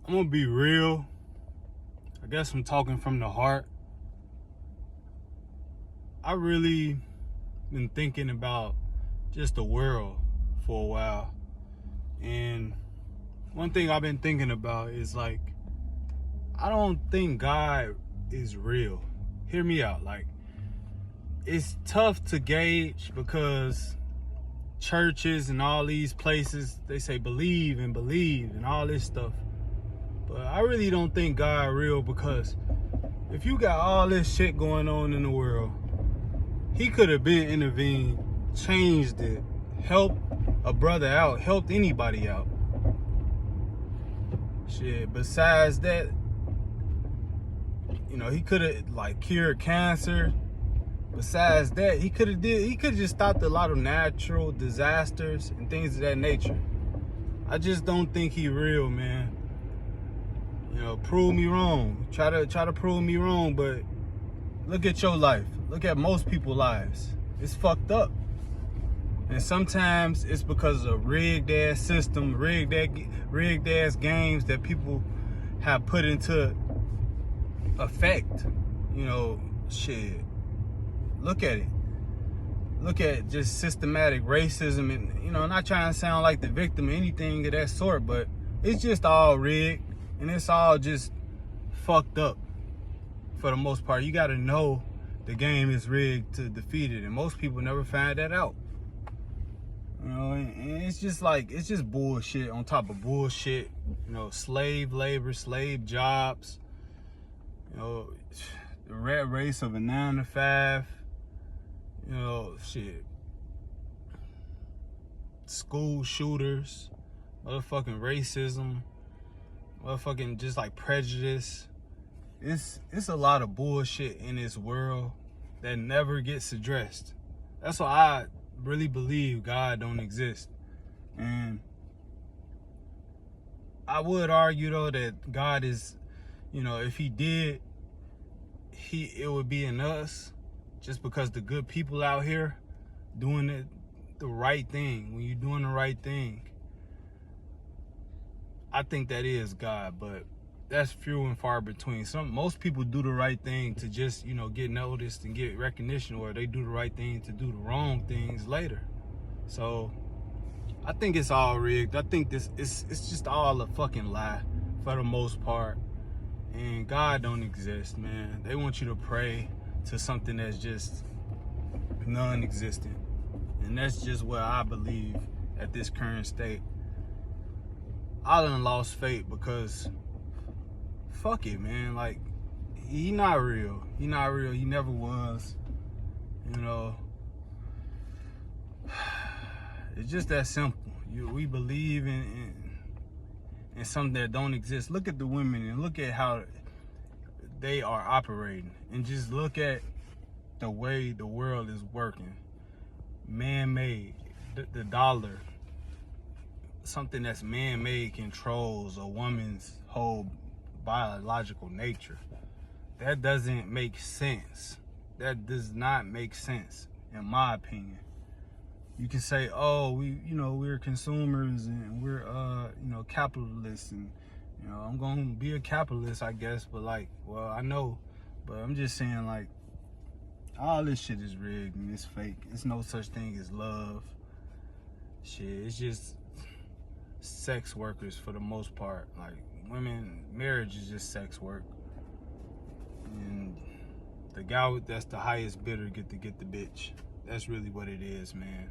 I'm gonna be real. I guess I'm talking from the heart. I really been thinking about just the world for a while. And one thing I've been thinking about is like, I don't think God is real. Hear me out. Like, it's tough to gauge because churches and all these places, they say believe and all this stuff. But I really don't think God real, because if you got all this shit going on in the world, he could have been intervened, changed it, helped a brother out, helped anybody out. Shit, besides that, he could have like cured cancer. Besides that, he could have just stopped a lot of natural disasters and things of that nature. I just don't think he real, man. Prove me wrong. Try to prove me wrong, but look at your life. Look at most people's lives. It's fucked up. And sometimes it's because of rigged ass system, rigged ass games that people have put into effect. Shit. Look at it. Look at just systematic racism, and not trying to sound like the victim or anything of that sort, but it's just all rigged and it's all just fucked up for the most part. You got to know the game is rigged to defeat it, and most people never find that out. And it's just bullshit on top of bullshit. Slave labor, slave jobs. The rat race of a 9 to 5. Shit. School shooters, motherfucking racism, motherfucking just like prejudice. It's a lot of bullshit in this world that never gets addressed. That's why I really believe God don't exist. And I would argue though that God is, if he did, it would be in us, just because the good people out here doing the right thing. When you're doing the right thing, I think that is God, but that's few and far between. Most people do the right thing to just, get noticed and get recognition, or they do the right thing to do the wrong things later. So I think it's all rigged. I think it's just all a fucking lie for the most part. And God don't exist, man. They want you to pray to something that's just non-existent. And that's just what I believe at this current state. I done lost faith because fuck it, man. Like, he not real. He not real. He never was. It's just that simple. We believe in something that don't exist. Look at the women and look at how they are operating, and just look at the way the world is working. Man-made, the dollar, something that's man-made, controls a woman's whole biological nature. That doesn't make sense. That does not make sense, in my opinion. You can say, oh, we're consumers and we're capitalists, and I'm gonna be a capitalist, I guess, but I know, but I'm just saying, like, all this shit is rigged and it's fake. It's no such thing as love. Shit, it's just sex workers for the most part. Like, women, marriage is just sex work. And the guy that's the highest bidder get the bitch. That's really what it is, man.